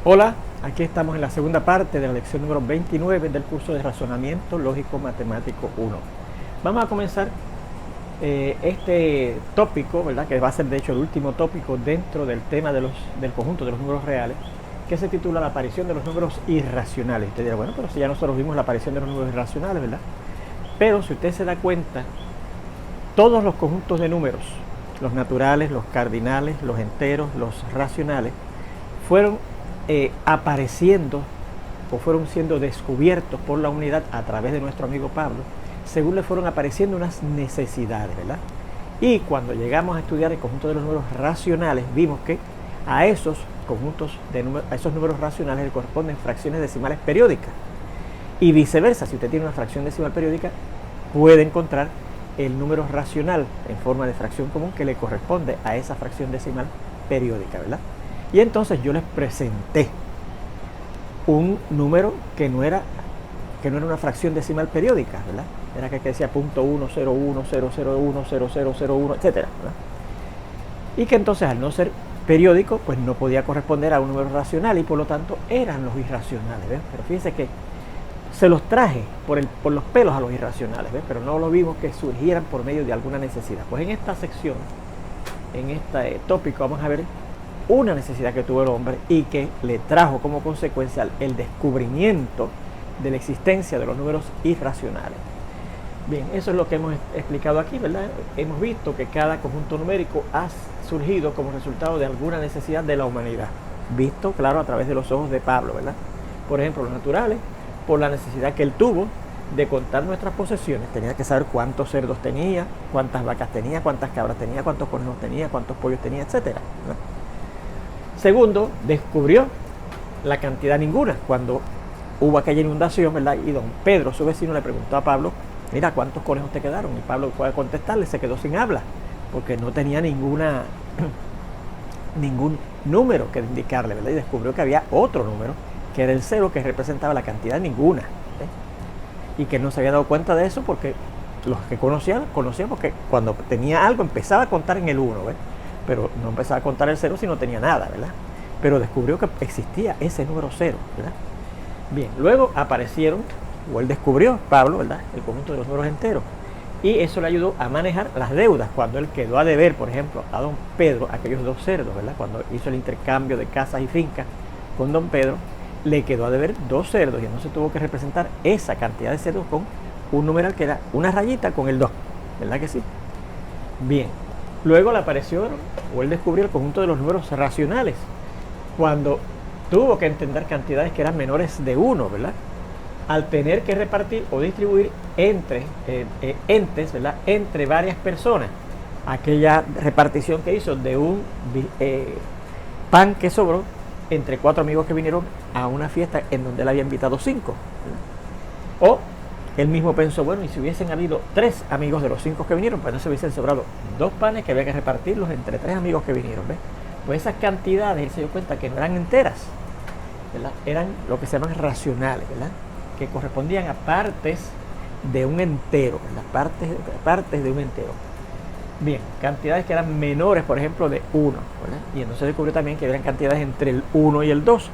Hola, aquí estamos en la segunda parte de la lección número 29 del curso de Razonamiento Lógico Matemático 1. Vamos a comenzar este tópico, ¿verdad? Que va a ser de hecho el último tópico dentro del tema del conjunto de los números reales, que se titula La aparición de los números irracionales. Usted dirá, bueno, pero si ya nosotros vimos la aparición de los números irracionales, ¿verdad? Pero si usted se da cuenta, todos los conjuntos de números, los naturales, los cardinales, los enteros, los racionales, fueron apareciendo o fueron siendo descubiertos por la humanidad a través de nuestro amigo Pablo, según le fueron apareciendo unas necesidades, ¿verdad? Y cuando llegamos a estudiar el conjunto de los números racionales, vimos que a esos conjuntos de números, a esos números racionales le corresponden fracciones decimales periódicas. Y viceversa, si usted tiene una fracción decimal periódica, puede encontrar el número racional en forma de fracción común que le corresponde a esa fracción decimal periódica, ¿verdad? Y entonces yo les presenté un número que no era una fracción decimal periódica, ¿verdad? Era que decía .1, 0, 1, 0, 0, 1, 0, 0, 0, 1, etc. ¿verdad? Y que entonces al no ser periódico, pues no podía corresponder a un número racional y por lo tanto eran los irracionales, ¿ves? Pero fíjense que se los traje por los pelos a los irracionales, ¿ves? Pero no lo vimos que surgieran por medio de alguna necesidad. Pues en esta sección, en este tópico, vamos a ver una necesidad que tuvo el hombre y que le trajo como consecuencia el descubrimiento de la existencia de los números irracionales. Bien, eso es lo que hemos explicado aquí, ¿verdad? Hemos visto que cada conjunto numérico ha surgido como resultado de alguna necesidad de la humanidad, visto, claro, a través de los ojos de Pablo, ¿verdad? Por ejemplo, los naturales, por la necesidad que él tuvo de contar nuestras posesiones. Tenía que saber cuántos cerdos tenía, cuántas vacas tenía, cuántas cabras tenía, cuántos conejos tenía, cuántos pollos tenía, etcétera, ¿no? Segundo, descubrió la cantidad ninguna cuando hubo aquella inundación, ¿verdad? Y don Pedro, su vecino, le preguntó a Pablo, mira, ¿cuántos conejos te quedaron? Y Pablo puede contestarle, se quedó sin habla, porque no tenía ningún número que indicarle, ¿verdad? Y descubrió que había otro número, que era el 0, que representaba la cantidad ninguna, y que no se había dado cuenta de eso porque los que conocían porque cuando tenía algo empezaba a contar en el 1, ¿ves? Pero no empezaba a contar el 0 si no tenía nada, ¿verdad? Pero descubrió que existía ese número 0, ¿verdad? Bien, luego aparecieron, o él descubrió, Pablo, ¿verdad?, el conjunto de los números enteros. Y eso le ayudó a manejar las deudas. Cuando él quedó a deber, por ejemplo, a don Pedro, aquellos 2 cerdos, ¿verdad? Cuando hizo el intercambio de casas y fincas con don Pedro, le quedó a deber 2 cerdos y entonces tuvo que representar esa cantidad de cerdos con un numeral que era una rayita con el 2, ¿verdad que sí? Bien. Luego le apareció, o él descubrió el conjunto de los números racionales, cuando tuvo que entender cantidades que eran menores de 1, ¿verdad? Al tener que repartir o distribuir entre entes, ¿verdad?, entre varias personas. Aquella repartición que hizo de un pan que sobró entre 4 amigos que vinieron a una fiesta en donde él había invitado 5. O él mismo pensó, bueno, y si hubiesen habido 3 amigos de los 5 que vinieron, pues no se hubiesen sobrado 2 panes que había que repartirlos entre 3 amigos que vinieron, ¿ves? Pues esas cantidades, él se dio cuenta que no eran enteras, ¿verdad? Eran lo que se llaman racionales, ¿verdad? Que correspondían a partes de un entero, ¿verdad? Partes de un entero. Bien, cantidades que eran menores, por ejemplo, de 1, ¿verdad? Y entonces descubrió también que eran cantidades entre el 1 y el 2,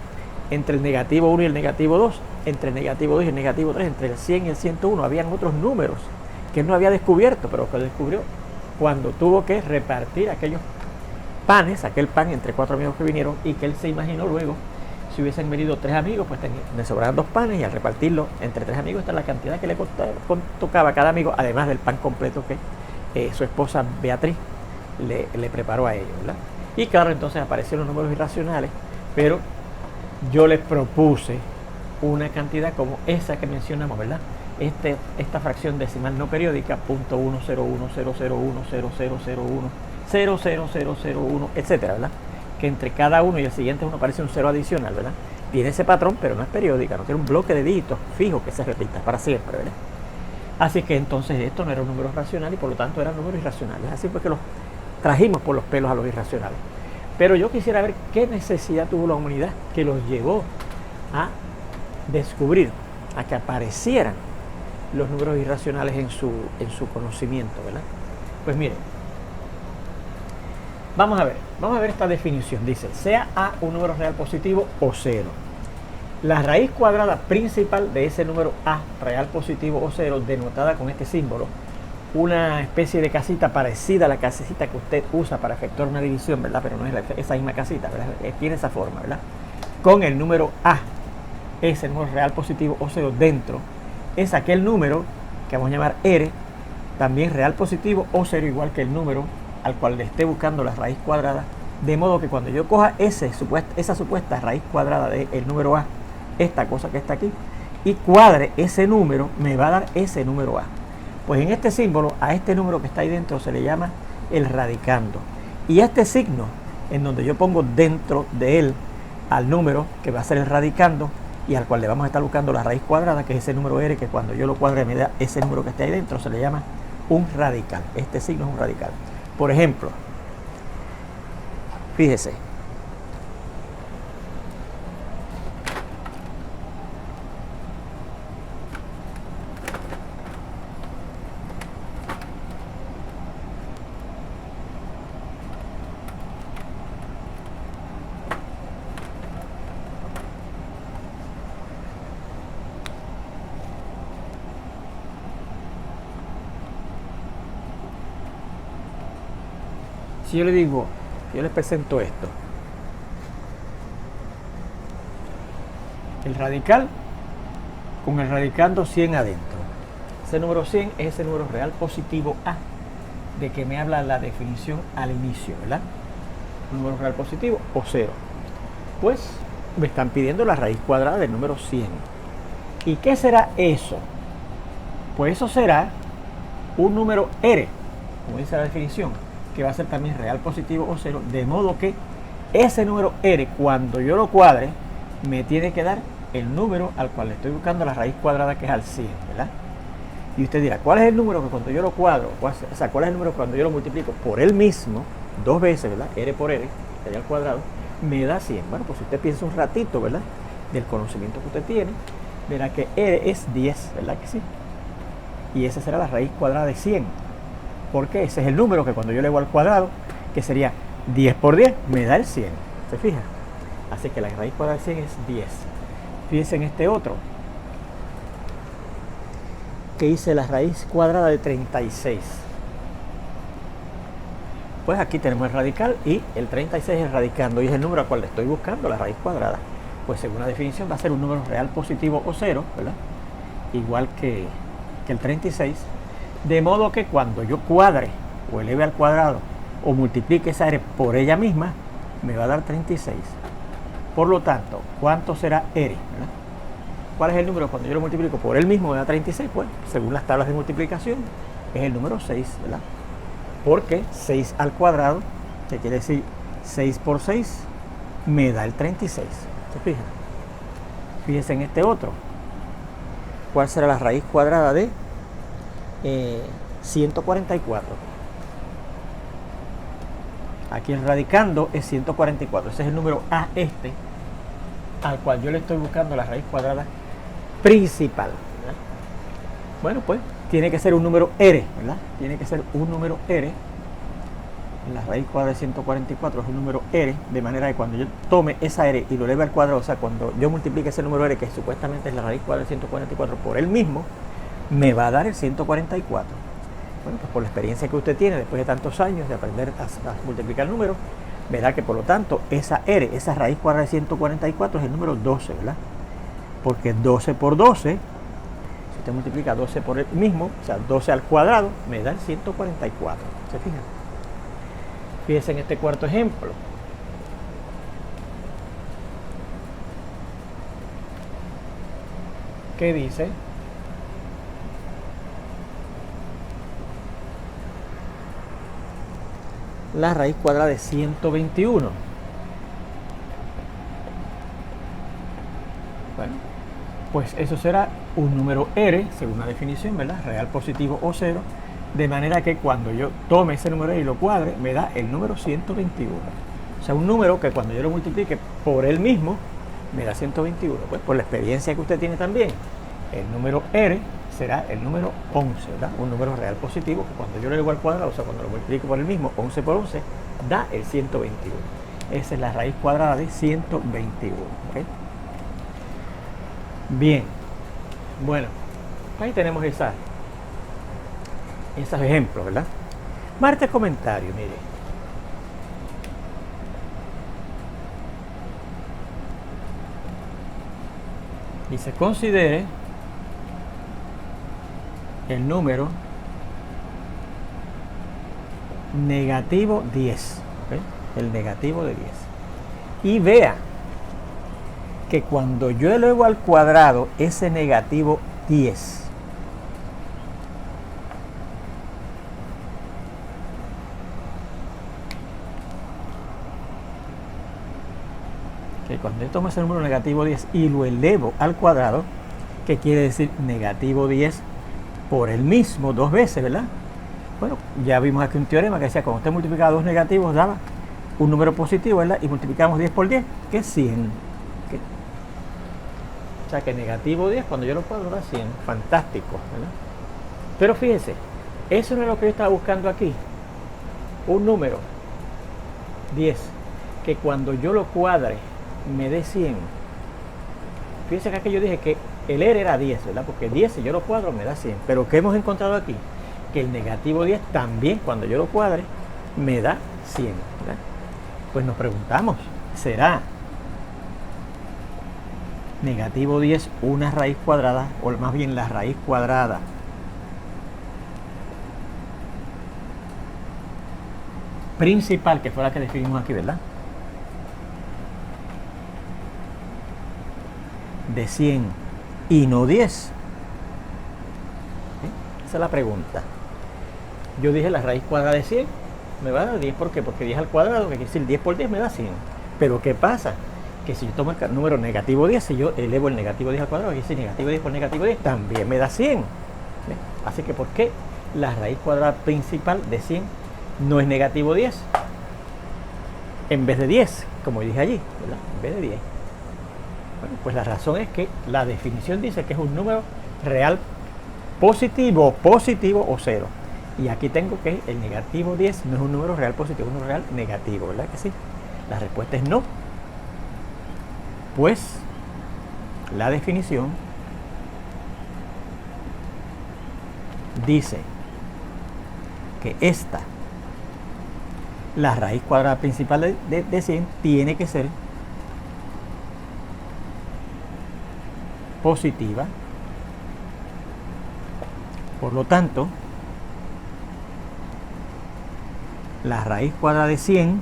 entre el negativo 1 y el negativo 2, entre el negativo 2 y el negativo 3, entre el 100 y el 101. Habían otros números que él no había descubierto, pero que descubrió cuando tuvo que repartir aquellos panes, aquel pan entre 4 amigos que vinieron, y que él se imaginó luego, si hubiesen venido 3 amigos, pues le sobraban 2 panes, y al repartirlo entre 3 amigos, esta es la cantidad que le tocaba a cada amigo, además del pan completo que su esposa Beatriz le preparó a ellos, ¿verdad? Y claro, entonces aparecieron los números irracionales, pero yo les propuse una cantidad como esa que mencionamos, ¿verdad? Esta fracción decimal no periódica, .101000001000001, etcétera, ¿verdad? Que entre cada uno y el siguiente uno aparece un 0 adicional, ¿verdad? Tiene ese patrón, pero no es periódica, no tiene un bloque de dígitos fijo que se repita para siempre, ¿verdad? Así que entonces esto no era un número racional y por lo tanto eran números irracionales. Así fue que los trajimos por los pelos a los irracionales. Pero yo quisiera ver qué necesidad tuvo la humanidad que los llevó a descubrir, a que aparecieran los números irracionales en su conocimiento, ¿verdad? Pues miren, Vamos a ver esta definición. Dice, sea A un número real positivo o cero. La raíz cuadrada principal de ese número A, real positivo o cero, denotada con este símbolo, una especie de casita parecida a la casita que usted usa para efectuar una división, ¿verdad? Pero no es esa misma casita, ¿verdad? Tiene esa forma, ¿verdad? Con el número A, ese número real positivo o cero dentro, es aquel número que vamos a llamar R, también real positivo o cero, igual que el número al cual le esté buscando la raíz cuadrada, de modo que cuando yo coja esa supuesta raíz cuadrada del número A, esta cosa que está aquí, y cuadre ese número, me va a dar ese número A. Pues en este símbolo, a este número que está ahí dentro se le llama el radicando. Y este signo, en donde yo pongo dentro de él al número que va a ser el radicando y al cual le vamos a estar buscando la raíz cuadrada, que es ese número R, que cuando yo lo cuadre me da ese número que está ahí dentro, se le llama un radical. Este signo es un radical. Por ejemplo, fíjese, si yo le digo, yo les presento esto, el radical con el radicando 100 adentro. Ese número 100 es ese número real positivo A, de que me habla la definición al inicio, ¿verdad? Un número real positivo o cero. Pues me están pidiendo la raíz cuadrada del número 100. ¿Y qué será eso? Pues eso será un número R, como dice la definición, que va a ser también real positivo o cero, de modo que ese número R, cuando yo lo cuadre, me tiene que dar el número al cual le estoy buscando la raíz cuadrada, que es al 100, ¿verdad? Y usted dirá, ¿cuál es el número que cuando yo lo cuadro, o sea, cuál es el número que cuando yo lo multiplico por él mismo, dos veces, ¿verdad? R por R, sería al cuadrado, me da 100. Bueno, pues si usted piensa un ratito, ¿verdad? Del conocimiento que usted tiene, verá que R es 10, ¿verdad que sí? Y esa será la raíz cuadrada de 100. Porque ese es el número que cuando yo le hago al cuadrado, que sería 10 por 10, me da el 100. ¿Se fija? Así que la raíz cuadrada de 100 es 10. Fíjense en este otro, que hice la raíz cuadrada de 36. Pues aquí tenemos el radical y el 36 es el radicando y es el número al cual le estoy buscando la raíz cuadrada. Pues según la definición va a ser un número real positivo o cero, ¿verdad? Igual que el 36. De modo que cuando yo cuadre o eleve al cuadrado o multiplique esa R por ella misma, me va a dar 36. Por lo tanto, ¿cuánto será R? ¿Verdad? ¿Cuál es el número cuando yo lo multiplico por él mismo? Me da 36. Pues, según las tablas de multiplicación, es el número 6, ¿verdad? Porque 6 al cuadrado, que quiere decir 6 por 6, me da el 36. ¿Se fijan? Fíjense en este otro. ¿Cuál será la raíz cuadrada de 144? Aquí el radicando es 144. Ese es el número A, al cual yo le estoy buscando la raíz cuadrada principal, ¿verdad? Bueno, pues tiene que ser un número R, ¿verdad? Tiene que ser un número R. La raíz cuadrada de 144 es un número R, de manera que cuando yo tome esa R y lo eleve al cuadrado, o sea, cuando yo multiplique ese número R, que supuestamente es la raíz cuadrada de 144 por él mismo, me va a dar el 144. Bueno, pues por la experiencia que usted tiene después de tantos años de aprender a multiplicar números, verá que por lo tanto esa R, esa raíz cuadrada de 144 es el número 12, ¿verdad? Porque 12 por 12, si usted multiplica 12 por el mismo, o sea, 12 al cuadrado, me da el 144. ¿Se fijan? Fíjense en este cuarto ejemplo. ¿Qué dice? La raíz cuadrada de 121. Bueno, pues eso será un número R, según la definición, ¿verdad? Real positivo o cero, de manera que cuando yo tome ese número y lo cuadre, me da el número 121. O sea, un número que cuando yo lo multiplique por él mismo, me da 121. Pues por la experiencia que usted tiene también, el número R será el número 11, ¿verdad? Un número real positivo que cuando yo lo elevo al cuadrado, o sea, cuando lo multiplico por el mismo, 11 por 11, da el 121. Esa es la raíz cuadrada de 121. ¿Okay? Bien, bueno, ahí tenemos esos ejemplos, ¿verdad? Marte comentario, mire. Y se considere el número negativo 10, ¿okay? El negativo de 10. Y vea que cuando yo elevo al cuadrado ese negativo 10, que cuando yo tomo ese número negativo 10 y lo elevo al cuadrado, que quiere decir negativo 10 por el mismo dos veces, ¿verdad? Bueno, ya vimos aquí un teorema que decía cuando usted multiplicaba dos negativos daba un número positivo, ¿verdad? Y multiplicamos 10 por 10, que es 100. ¿Okay? O sea que negativo 10 cuando yo lo cuadro da 100. Fantástico, ¿verdad? Pero fíjese, eso no es lo que yo estaba buscando aquí. Un número 10 que cuando yo lo cuadre me dé 100. Fíjense que aquí yo dije que el R era 10, ¿verdad? Porque 10 si yo lo cuadro me da 100. Pero ¿qué hemos encontrado aquí? Que el negativo 10 también cuando yo lo cuadre me da 100, ¿verdad? Pues nos preguntamos, ¿será negativo 10 una raíz cuadrada? O más bien la raíz cuadrada principal, que fue la que definimos aquí, ¿verdad? De 100 y no 10. ¿Sí? Esa es la pregunta. Yo dije la raíz cuadrada de 100 me va a dar 10. ¿Por qué? Porque 10 al cuadrado, que quiere decir 10 por 10 me da 100. Pero ¿qué pasa? Que si yo tomo el número negativo 10, si yo elevo el negativo 10 al cuadrado, que quiere decir negativo 10 por negativo 10, también me da 100. ¿Sí? Así que ¿por qué la raíz cuadrada principal de 100 no es negativo 10? En vez de 10, como dije allí, ¿verdad? En vez de 10. Bueno, pues la razón es que la definición dice que es un número real positivo o cero. Y aquí tengo que el negativo 10 no es un número real positivo, es un número real negativo, ¿verdad que sí? La respuesta es no. Pues la definición dice que la raíz cuadrada principal de 100 tiene que ser positiva. Por lo tanto, la raíz cuadrada de 100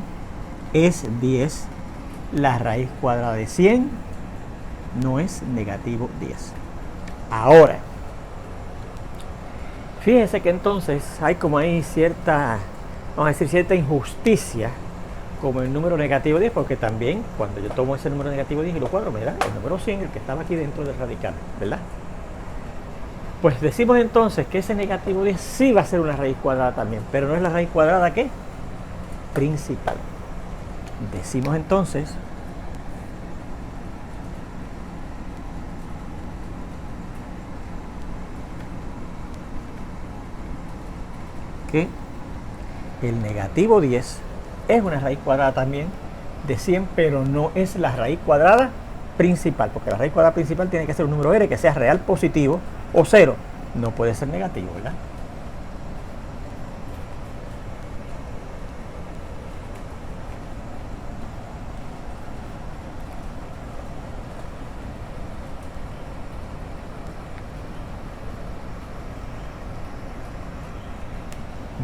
es 10. La raíz cuadrada de 100 no es negativo 10. Ahora, fíjense que entonces hay como ahí cierta, vamos a decir, cierta injusticia como el número negativo 10, porque también cuando yo tomo ese número negativo 10 y lo cuadro me da el número 100, el que estaba aquí dentro del radical, ¿verdad? Pues decimos entonces que ese negativo 10 sí va a ser una raíz cuadrada también, pero no es la raíz cuadrada ¿qué? Principal. Decimos entonces que el negativo 10 es una raíz cuadrada también de 100, pero no es la raíz cuadrada principal, porque la raíz cuadrada principal tiene que ser un número R que sea real positivo o cero, no puede ser negativo, ¿verdad?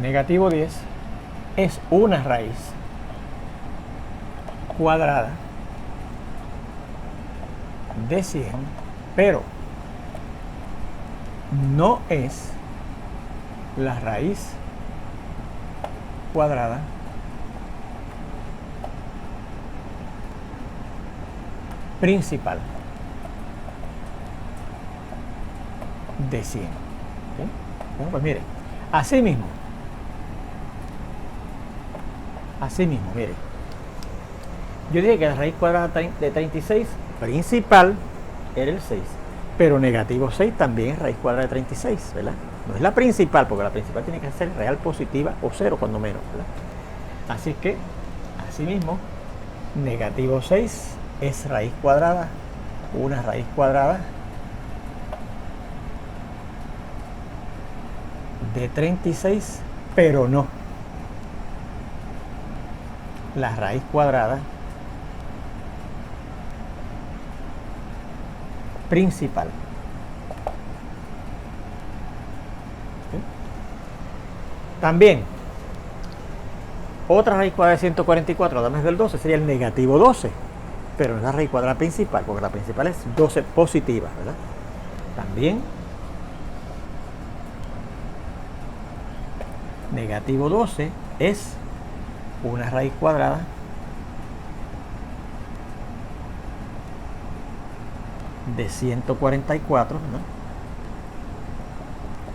Negativo 10 es una raíz cuadrada de 100, pero no es la raíz cuadrada principal de 100. ¿Okay? Bueno, pues mire, así mismo, mire, yo dije que la raíz cuadrada de 36 principal era el 6, Pero negativo 6 también es raíz cuadrada de 36, ¿verdad? No es la principal, porque la principal tiene que ser real positiva o 0 cuando menos, ¿verdad? Así es que, asimismo, negativo 6 es raíz cuadrada, una raíz cuadrada de 36, pero no la raíz cuadrada principal. ¿Sí? También, otra raíz cuadrada de 144, además del 12, sería el negativo 12, pero no es la raíz cuadrada principal, porque la principal es 12 positiva, ¿verdad? También, negativo 12 es una raíz cuadrada de 144, ¿no?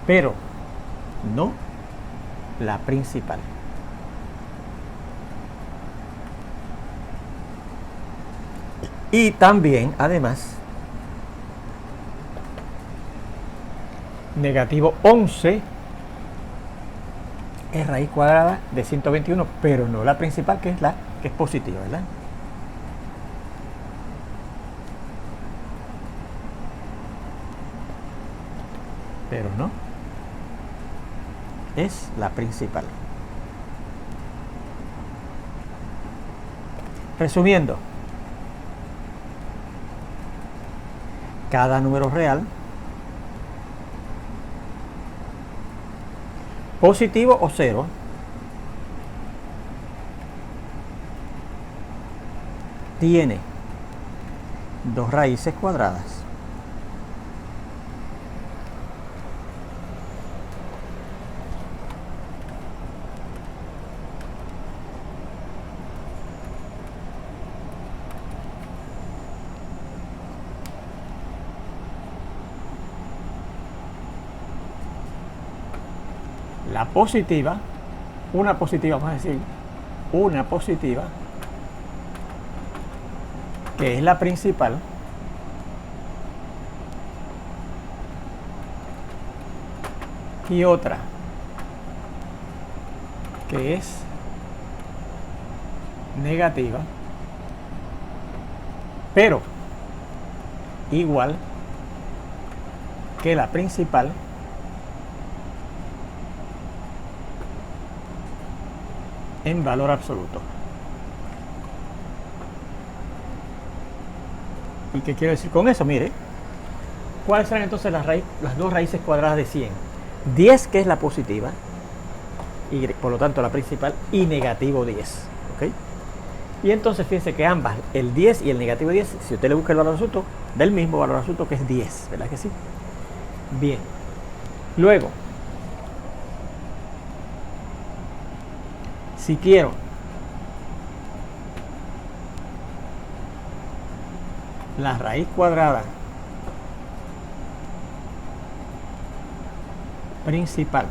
Pero no la principal. Y también, además, negativo 11 es raíz cuadrada de 121, pero no la principal, que es la que es positiva, ¿verdad? Pero no es la principal. Resumiendo, cada número real, positivo o cero, tiene dos raíces cuadradas. La positiva, una positiva, vamos a decir, una positiva, que es la principal, y otra, que es negativa, pero igual que la principal, en valor absoluto. ¿Y qué quiero decir con eso? Mire, ¿cuáles serán entonces las dos raíces cuadradas de 100? 10, que es la positiva, y por lo tanto la principal, y negativo 10. ¿Ok? Y entonces fíjense que ambas, el 10 y el negativo 10, si usted le busca el valor absoluto, da el mismo valor absoluto, que es 10, ¿verdad que sí? Bien. Luego, si quiero la raíz cuadrada principal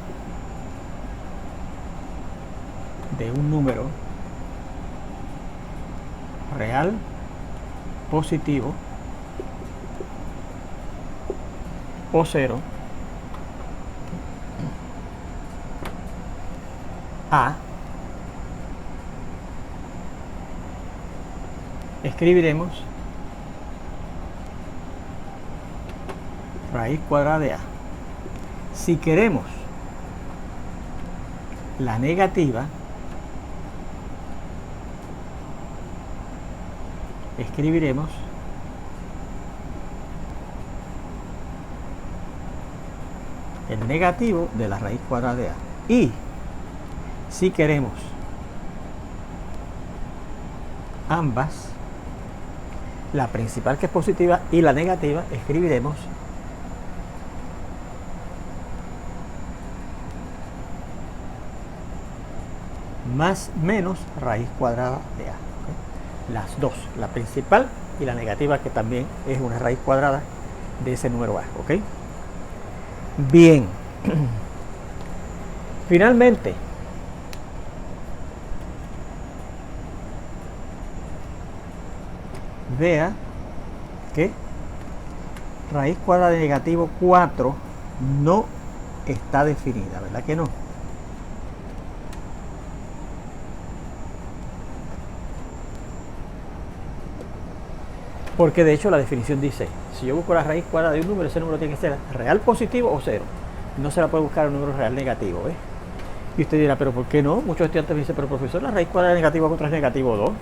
de un número real positivo o cero, escribiremos raíz cuadrada de A. Si queremos la negativa, escribiremos el negativo de la raíz cuadrada de A. Y si queremos ambas, la principal, que es positiva, y la negativa, escribiremos más menos raíz cuadrada de A. ¿Okay? Las dos, la principal y la negativa, que también es una raíz cuadrada de ese número A. ¿Ok? Bien. Finalmente, vea que raíz cuadrada de negativo 4 no está definida, ¿verdad que no? Porque de hecho la definición dice, si yo busco la raíz cuadrada de un número, ese número tiene que ser real positivo o cero. No se la puede buscar un número real negativo, ¿ves? Y usted dirá, pero ¿por qué no? Muchos estudiantes me dicen, pero profesor, la raíz cuadrada de negativo 4 es negativo 2. No,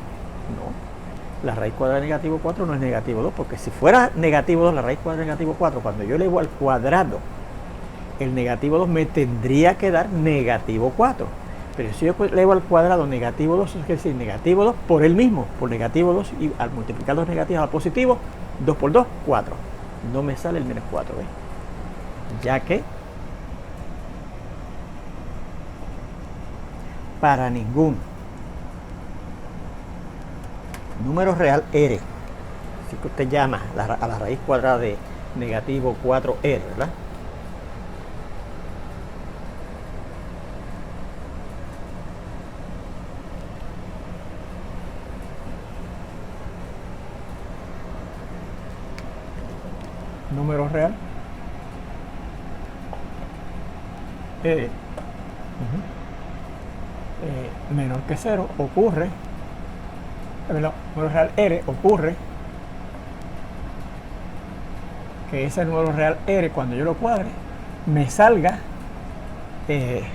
la raíz cuadrada de negativo 4 no es negativo 2, porque si fuera negativo 2, la raíz cuadrada de negativo 4, cuando yo elevo al cuadrado el negativo 2, me tendría que dar negativo 4. Pero si yo elevo al cuadrado negativo 2, eso quiere decir negativo 2 por el mismo, por negativo 2, y al multiplicar los negativos a positivo, 2 por 2, 4. No me sale el menos 4, ¿ves? Ya que para ningún número real R, así que usted llama a la raíz cuadrada de negativo 4R, ¿verdad? Número real menor que 0 ocurre, número real R ocurre que ese número real R, cuando yo lo cuadre, me salga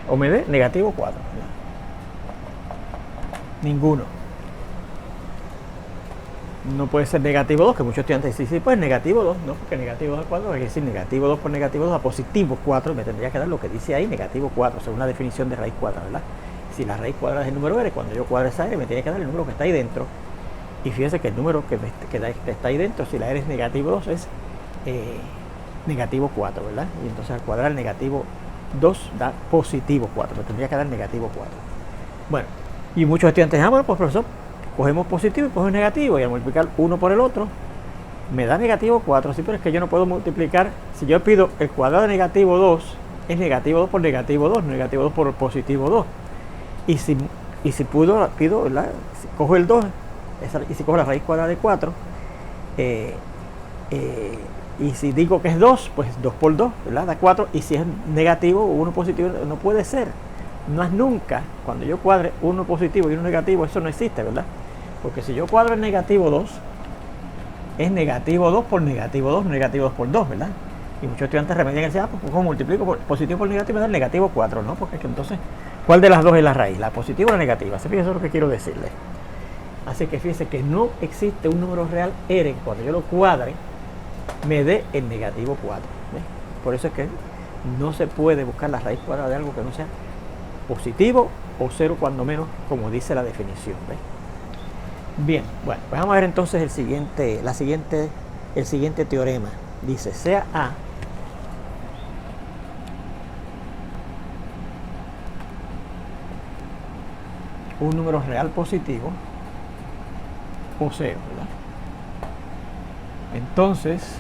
o me dé negativo 4. Ninguno. No puede ser negativo 2, que muchos estudiantes dicen, sí, pues negativo 2, no, porque negativo 2 al cuadrado, hay que decir negativo 2 por negativo 2 a positivo 4, me tendría que dar lo que dice ahí, negativo 4, según la definición de raíz cuadrada, ¿verdad? Si la raíz cuadrada es el número R, cuando yo cuadre esa R, me tiene que dar el número que está ahí dentro. Y fíjese que el número que está ahí dentro, si la R es negativo 2, es negativo 4, ¿verdad? Y entonces al cuadrar negativo 2 da positivo 4, me tendría que dar negativo 4. Bueno, y muchos estudiantes dicen, bueno, pues profesor, cogemos positivo y cogemos negativo, y al multiplicar uno por el otro, me da negativo 4. Sí, pero es que yo no puedo multiplicar, si yo pido el cuadrado de negativo 2, es negativo 2 por negativo 2, negativo 2 por positivo 2. Y si pido, ¿verdad? Si cojo el 2, y si cojo la raíz cuadrada de 4, y si digo que es 2, pues 2 por 2, ¿verdad? Da 4, y si es negativo o 1 positivo, no puede ser. No es nunca. Cuando yo cuadre uno positivo y uno negativo, eso no existe, ¿verdad? Porque si yo cuadro el negativo 2, es negativo 2 por negativo 2, negativo 2 por 2, ¿verdad? Y muchos estudiantes remedian y dicen, pues ¿cómo multiplico positivo por negativo? Me da el negativo 4, ¿no? Porque es que entonces, ¿cuál de las dos es la raíz? ¿La positiva o la negativa? Eso es lo que quiero decirles. Así que fíjense que no existe un número real R que cuando yo lo cuadre me dé el negativo 4. ¿Ves? Por eso es que no se puede buscar la raíz cuadrada de algo que no sea positivo o 0 cuando menos, como dice la definición. ¿Ves? Bien, bueno, pues vamos a ver entonces el siguiente teorema. Dice, sea A un número real positivo o 0, ¿verdad? Entonces,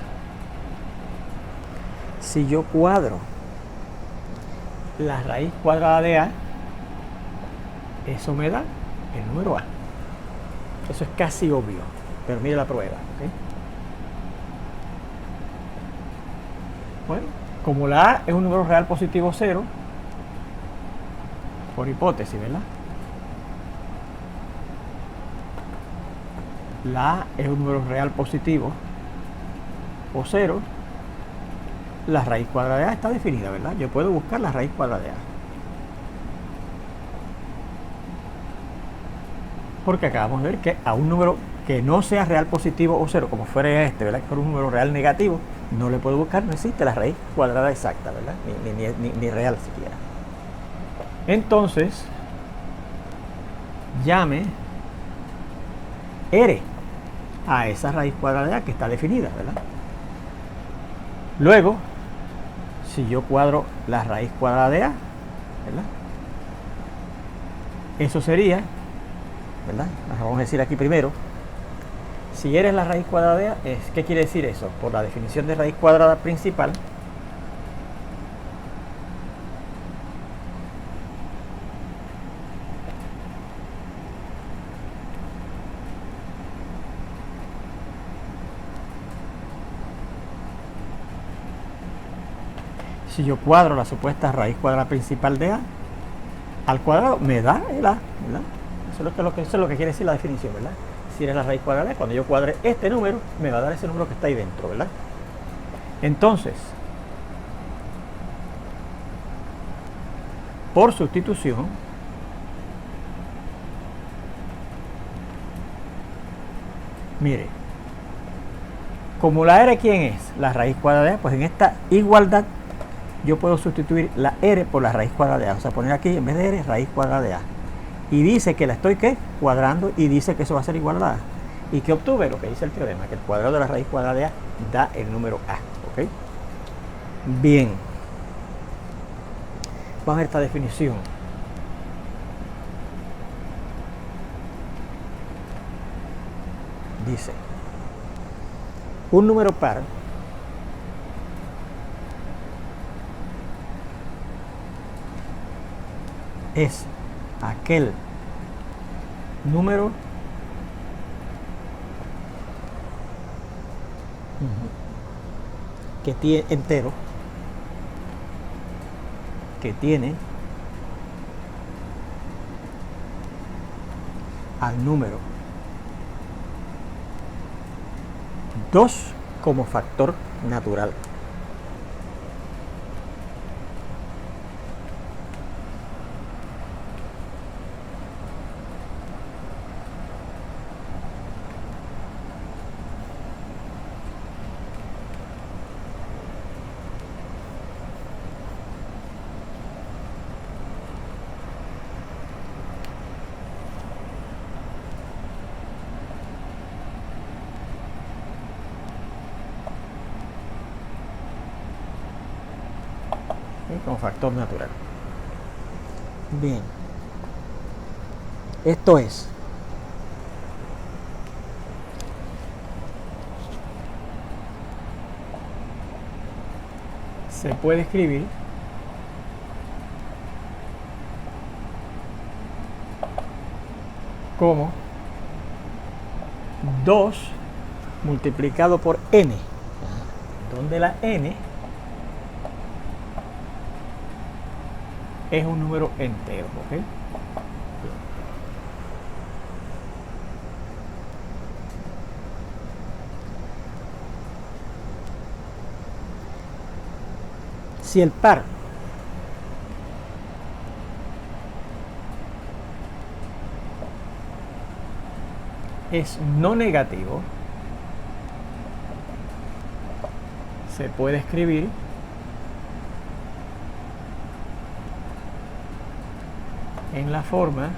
si yo cuadro la raíz cuadrada de A, eso me da el número A. Eso es casi obvio, pero mire la prueba, ¿okay? Bueno, como la A es un número real positivo 0, por hipótesis, ¿verdad? La A es un número real positivo o 0, la raíz cuadrada de A está definida, ¿verdad? Yo puedo buscar la raíz cuadrada de A. Porque acabamos de ver que a un número que no sea real positivo o 0, como fuera este, ¿verdad? Que fuera un número real negativo, no le puedo buscar, no existe la raíz cuadrada exacta, ¿verdad? Ni real siquiera. Entonces, llame R a esa raíz cuadrada de A que está definida, ¿verdad? Luego, si yo cuadro la raíz cuadrada de A, ¿verdad? Eso sería, ¿verdad? Vamos a decir aquí primero, si R es la raíz cuadrada de A, ¿qué quiere decir eso? Por la definición de raíz cuadrada principal, si yo cuadro la supuesta raíz cuadrada principal de A al cuadrado, me da el A, ¿verdad? Eso es lo que quiere decir la definición, ¿verdad? Si es la raíz cuadrada, cuando yo cuadre este número, me va a dar ese número que está ahí dentro, ¿verdad? Entonces, por sustitución, mire, como la R, ¿quién es? La raíz cuadrada de A, pues en esta igualdad yo puedo sustituir la R por la raíz cuadrada de A. O sea, poner aquí en vez de R, raíz cuadrada de A. Y dice que la estoy, ¿qué? Cuadrando, y dice que eso va a ser igual a A. ¿Y qué obtuve? Lo que dice el teorema, que el cuadrado de la raíz cuadrada de A da el número A, ¿ok? Bien. Vamos a ver esta definición. Dice, un número par es aquel número que tiene entero, que tiene al número 2 como factor natural. Como factor natural. Bien, esto es se puede escribir como 2 multiplicado por n, donde la n es un número entero, ¿ok? Si el par es no negativo, se puede escribir en la forma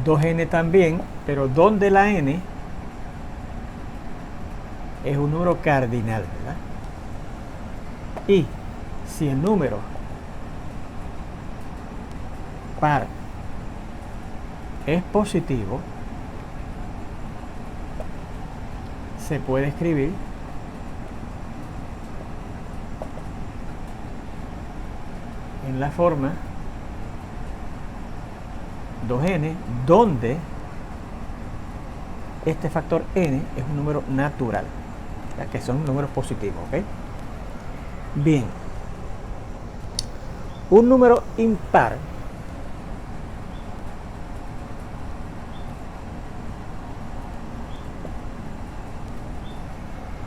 2n también, pero donde la n es un número cardinal, ¿verdad? Y si el número par es positivo, se puede escribir en la forma 2n, donde este factor n es un número natural, ya que son números positivos, ¿ok? Bien, un número impar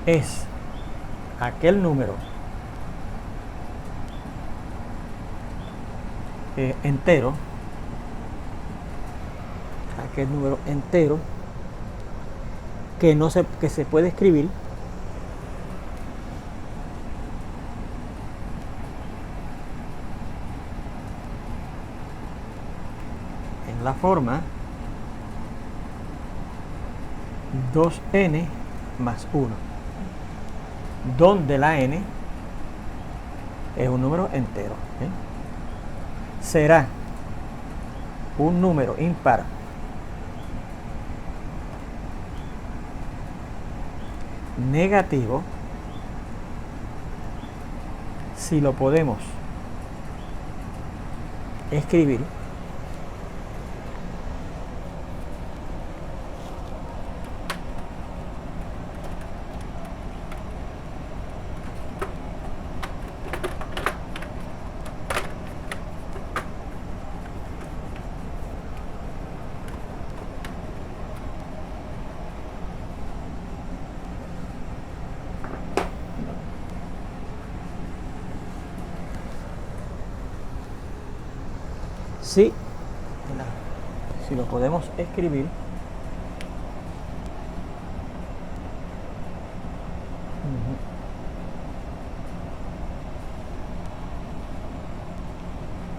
es aquel número entero, aquel número entero que se puede escribir en la forma 2n más 1, donde la n es un número entero, ¿eh? Será un número impar negativo si lo podemos escribir si lo podemos escribir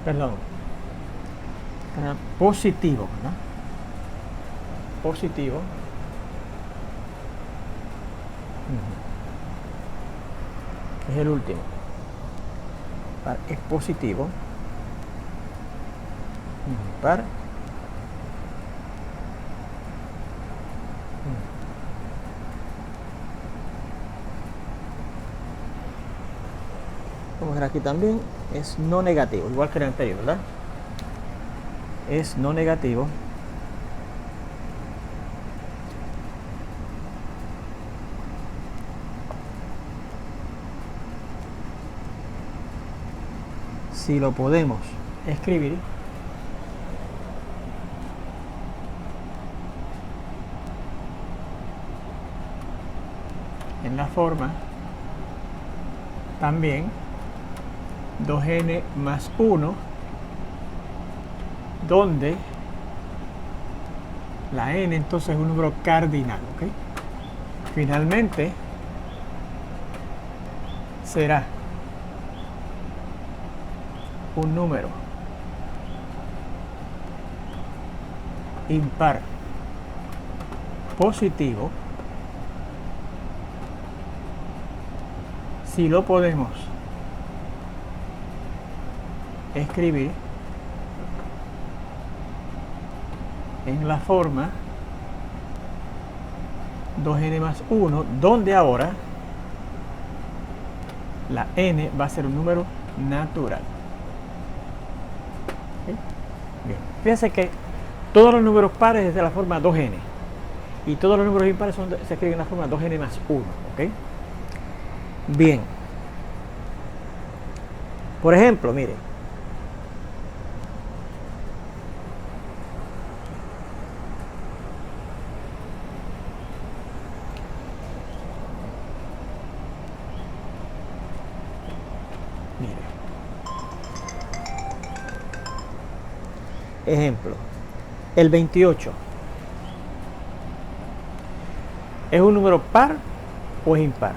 perdón, positivo, ¿no? Positivo. Es el último. Es positivo. Par. Vamos a ver aquí también. Es no negativo, igual que en el anterior, ¿verdad? Es no negativo. Si lo podemos escribir en la forma también 2n más 1, donde la n entonces es un número cardinal, ¿ok? Finalmente será un número impar positivo si lo podemos escribir en la forma 2n más 1, donde ahora la n va a ser un número natural. ¿Okay? Bien, fíjense que todos los números pares es de la forma 2n y todos los números impares se escriben en la forma 2n más 1. ¿Okay? Bien, por ejemplo, mire, ejemplo, el 28 ¿es un número par o es impar?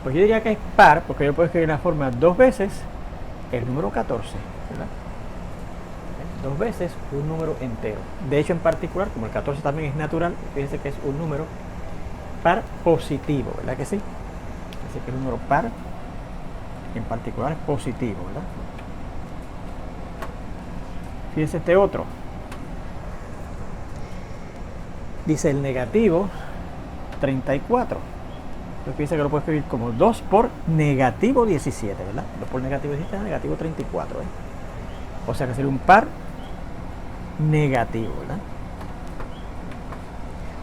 Pues yo diría que es par, porque yo puedo escribir en la forma 2 veces el número 14, ¿verdad? 2 veces un número entero. De hecho, en particular, como el 14 también es natural, fíjense que es un número par positivo, ¿verdad que sí? Así que el número par en particular es positivo, ¿verdad? Fíjense este otro. Dice el negativo 34. Entonces fíjense que lo puedo escribir como 2 por negativo 17, ¿verdad? 2 por negativo 17 es negativo 34, ¿eh? O sea que sería un par negativo, ¿verdad?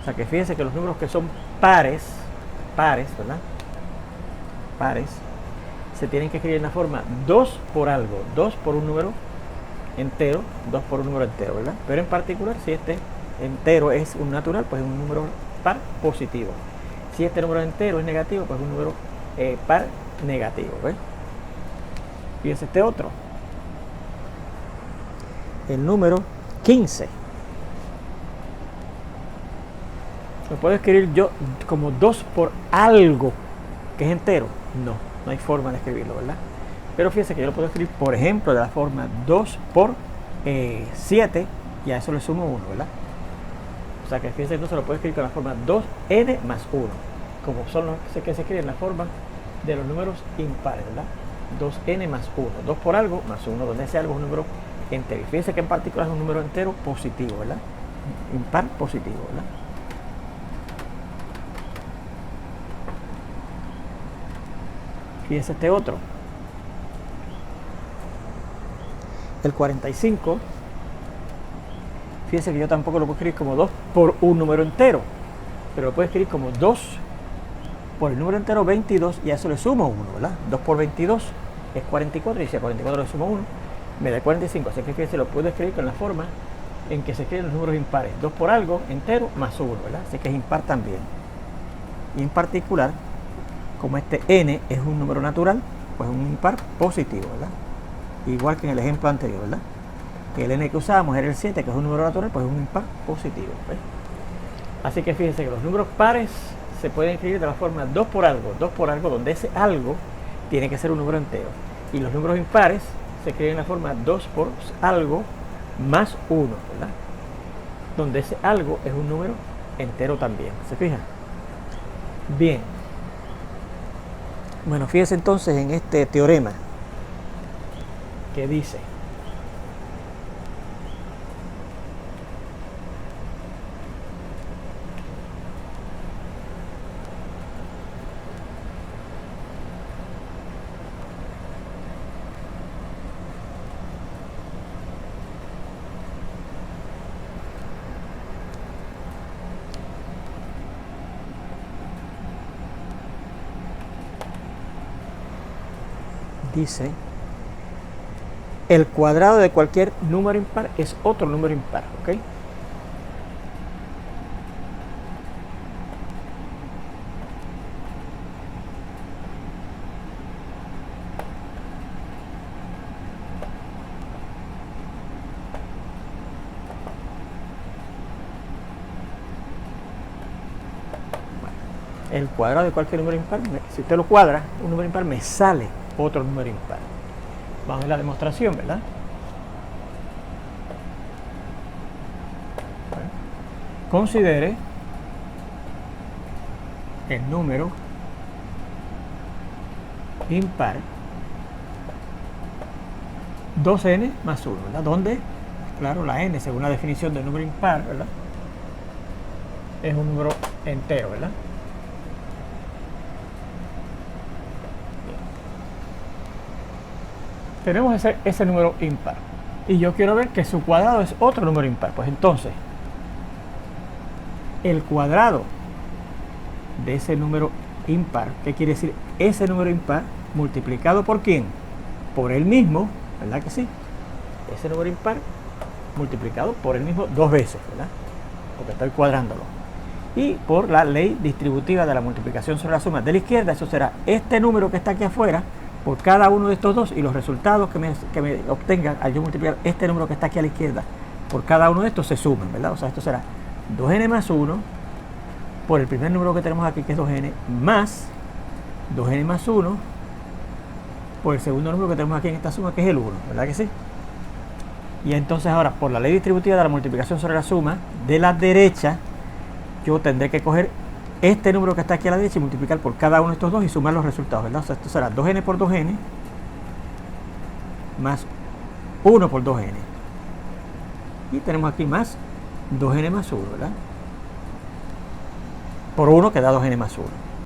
O sea que fíjense que los números que son pares, ¿verdad? Pares, se tienen que escribir en la forma 2 por algo, 2 por un número entero, 2 por un número entero, ¿verdad? Pero en particular, si este entero es un natural, pues es un número par positivo. Si este número entero es negativo, pues es un número par negativo, ¿ves? Fíjense este otro. El número 15. ¿Lo puedo escribir yo como 2 por algo que es entero? No hay forma de escribirlo, ¿verdad? Pero fíjense que yo lo puedo escribir, por ejemplo, de la forma 2 por 7, y a eso le sumo 1, ¿verdad? O sea que fíjense que entonces lo puedo escribir con la forma 2n más 1, como son los que se escriben en la forma de los números impares, ¿verdad? 2n más 1, 2 por algo más 1, donde ese algo es un número entero. Y fíjense que en particular es un número entero positivo, ¿verdad? Impar positivo, ¿verdad? Fíjense este otro. El 45, fíjense que yo tampoco lo puedo escribir como 2 por un número entero, pero lo puedo escribir como 2 por el número entero 22, y a eso le sumo 1, ¿verdad? 2 por 22 es 44, y si a 44 le sumo 1, me da 45. Así que fíjense, lo puedo escribir con la forma en que se escriben los números impares, 2 por algo entero más 1, ¿verdad? Así que es impar también. Y en particular, como este n es un número natural, pues un impar positivo, ¿verdad? Igual que en el ejemplo anterior, ¿verdad? que el n que usábamos era el 7, que es un número natural, pues es un impar positivo. ¿Ves? Así que fíjense que los números pares se pueden escribir de la forma 2 por algo, donde ese algo tiene que ser un número entero. Y los números impares se escriben en la forma 2 por algo más 1, ¿verdad? Donde ese algo es un número entero también. ¿Se fijan? Bien. Bueno, fíjense entonces en este teorema que dice: el cuadrado de cualquier número impar es otro número impar, ¿ok? El cuadrado de cualquier número impar, si usted lo cuadra, un número impar, me sale otro número impar. Vamos a ver la demostración, ¿verdad? Bueno, considere el número impar 2n más 1, ¿verdad? Donde, claro, la n, según la definición del número impar, ¿verdad?, es un número entero, ¿verdad? Tenemos ese número impar y yo quiero ver que su cuadrado es otro número impar. Pues entonces, el cuadrado de ese número impar, ¿qué quiere decir? Ese número impar multiplicado por ¿quién? Por él mismo, ¿verdad que sí? Ese número impar multiplicado por él mismo 2 veces, ¿verdad? Porque estoy cuadrándolo. Y por la ley distributiva de la multiplicación sobre la suma de la izquierda, eso será este número que está aquí afuera por cada uno de estos dos, y los resultados que me obtengan al yo multiplicar este número que está aquí a la izquierda por cada uno de estos se suman, ¿verdad? O sea, esto será 2n más 1 por el primer número que tenemos aquí, que es 2n, más 2n más 1 por el segundo número que tenemos aquí en esta suma, que es el 1, ¿verdad que sí? Y entonces ahora, por la ley distributiva de la multiplicación sobre la suma de la derecha, yo tendré que coger este número que está aquí a la derecha y multiplicar por cada uno de estos dos y sumar los resultados, ¿verdad? O sea, esto será 2n por 2n más 1 por 2n. Y tenemos aquí más 2n más 1, ¿verdad? Por 1 que da 2n más 1.